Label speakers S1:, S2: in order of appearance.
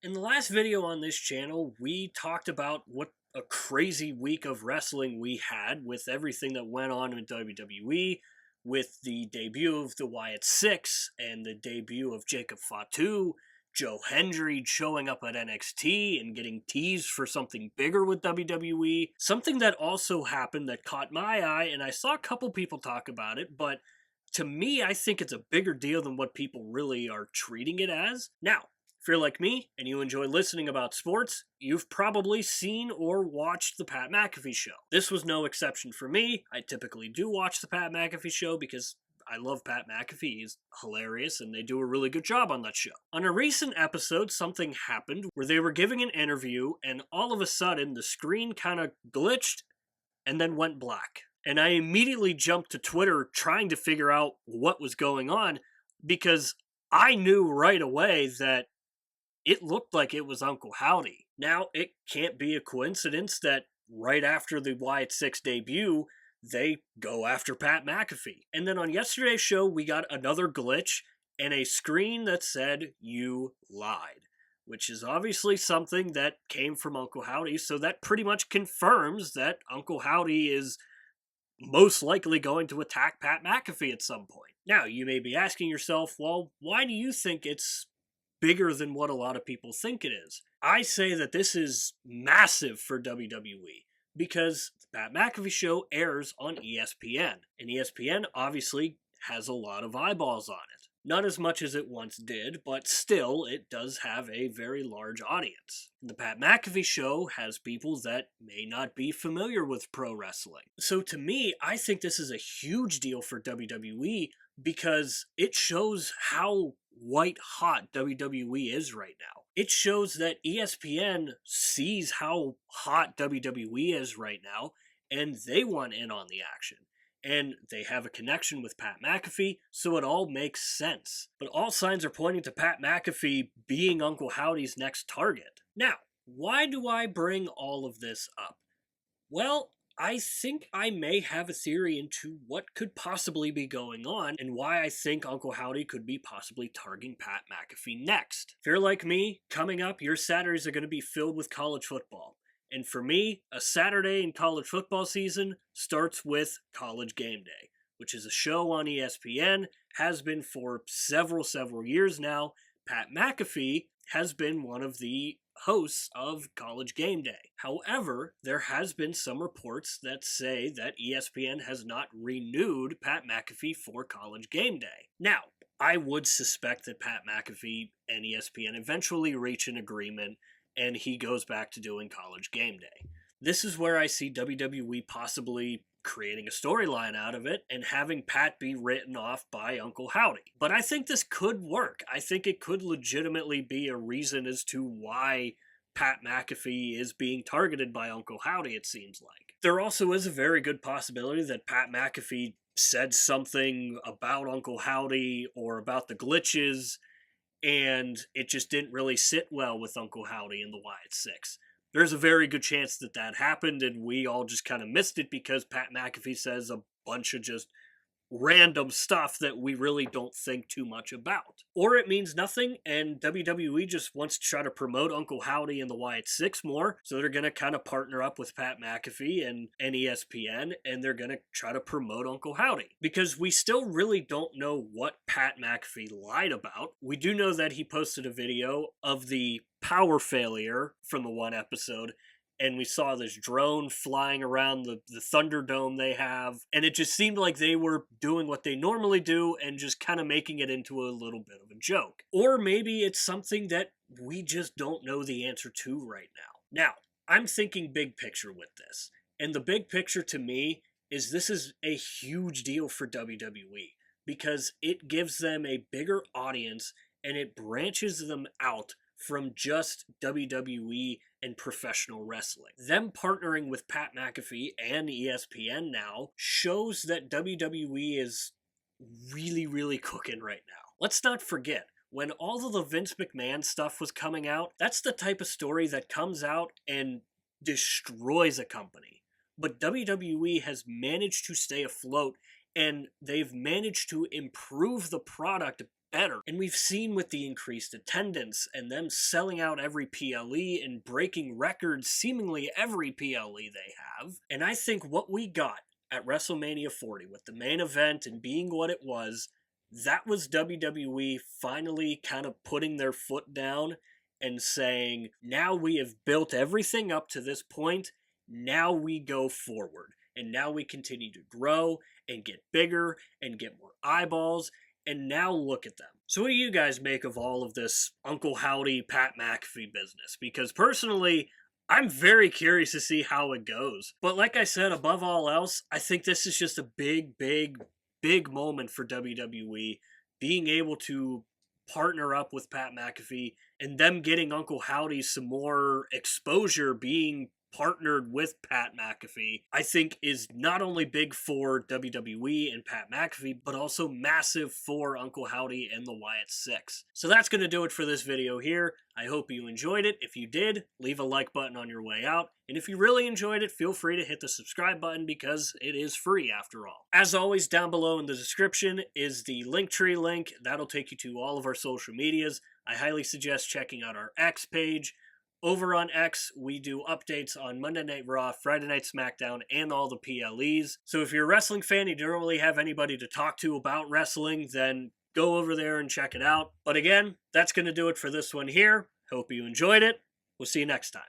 S1: In the last video on this channel, we talked about what a crazy week of wrestling we had with everything that went on in WWE, with the debut of the Wyatt Six and the debut of Jacob Fatu, Joe Hendry showing up at NXT and getting teased for something bigger with WWE. Something that also happened that caught my eye, and I saw a couple people talk about it, but to me, I think it's a bigger deal than what people really are treating it as. Now, if you're like me and you enjoy listening about sports, you've probably seen or watched the Pat Mcafee show. This was no exception for me. I typically do watch the Pat Mcafee show because I love Pat Mcafee. He's hilarious and they do a really good job on that show. On a recent episode, something happened where they were giving an interview and all of a sudden the screen kind of glitched and then went black. And I immediately jumped to Twitter trying to figure out what was going on because I knew right away that it looked like it was Uncle Howdy. Now, it can't be a coincidence that right after the Wyatt Six debut, they go after Pat Mcafee. And then on yesterday's show, we got another glitch and a screen that said, "You lied," which is obviously something that came from Uncle Howdy, so that pretty much confirms that Uncle Howdy is most likely going to attack Pat Mcafee at some point. Now, you may be asking yourself, well, why do you think it's bigger than what a lot of people think it is? I say that this is massive for WWE because the Pat Mcafee show airs on ESPN, and ESPN obviously has a lot of eyeballs on it. Not as much as it once did, but still, it does have a very large audience. The Pat Mcafee show has people that may not be familiar with pro wrestling. So to me, I think this is a huge deal for WWE because it shows how white hot WWE is right now. It shows that ESPN sees how hot WWE is right now, and they want in on the action. And they have a connection with Pat Mcafee, so it all makes sense. But all signs are pointing to Pat Mcafee being Uncle Howdy's next target. Now, why do I bring all of this up? Well, I think I may have a theory into what could possibly be going on and why I think Uncle Howdy could be possibly targeting Pat Mcafee next. If you're like me, coming up, your Saturdays are going to be filled with college football. And for me, a Saturday in college football season starts with College Game Day, which is a show on ESPN, has been for several years now. Pat Mcafee has been one of the hosts of College Game Day. However, there has been some reports that say that ESPN has not renewed Pat Mcafee for College Game Day. Now, I would suspect that Pat Mcafee and ESPN eventually reach an agreement and he goes back to doing College Game Day. This is where I see WWE possibly creating a storyline out of it and having Pat be written off by Uncle Howdy. But I think this could work. I think it could legitimately be a reason as to why Pat Mcafee is being targeted by Uncle Howdy, it seems like. There also is a very good possibility that Pat Mcafee said something about Uncle Howdy or about the glitches, and it just didn't really sit well with Uncle Howdy and the Wyatt Six. There's a very good chance that that happened, and we all just kind of missed it because Pat Mcafee says a bunch of just random stuff that we really don't think too much about. Or it means nothing, and WWE just wants to try to promote Uncle Howdy and the Wyatt Six more, so they're going to kind of partner up with Pat Mcafee and ESPN, and they're going to try to promote Uncle Howdy. Because we still really don't know what Pat Mcafee lied about. We do know that he posted a video of the power failure from the one episode, and we saw this drone flying around the Thunderdome they have, and it just seemed like they were doing what they normally do and just kind of making it into a little bit of a joke. Or maybe it's something that we just don't know the answer to right now. Now, I'm thinking big picture with this, and the big picture to me is this is a huge deal for WWE because it gives them a bigger audience and it branches them out from just WWE and professional wrestling. Them partnering with Pat Mcafee and ESPN now shows that WWE is really cooking right now. Let's not forget, when all of the Vince McMahon stuff was coming out, that's the type of story that comes out and destroys a company. But WWE has managed to stay afloat, and they've managed to improve the product better. And we've seen with the increased attendance and them selling out every PLE and breaking records seemingly every PLE they have. And I think what we got at WrestleMania 40 with the main event and being what it was, that was WWE finally kind of putting their foot down and saying, now we have built everything up to this point, now we go forward. And now we continue to grow and get bigger and get more eyeballs, and now look at them. So what do you guys make of all of this Uncle Howdy, Pat McAfee business? Because personally, I'm very curious to see how it goes. But like I said, above all else, I think this is just a big moment for WWE being able to partner up with Pat McAfee and them getting Uncle Howdy some more exposure being partnered with Pat McAfee, I think is not only big for WWE and Pat McAfee, but also massive for Uncle Howdy and the Wyatt Six. So that's going to do it for this video here. I hope you enjoyed it. If you did, leave a like button on your way out. And if you really enjoyed it, feel free to hit the subscribe button because it is free after all. As always, down below in the description is the Linktree link. That'll take you to all of our social medias. I highly suggest checking out our X page. Over on X, we do updates on Monday Night Raw, Friday Night SmackDown, and all the PLEs. So if you're a wrestling fan and you don't really have anybody to talk to about wrestling, then go over there and check it out. But again, that's going to do it for this one here. Hope you enjoyed it. We'll see you next time.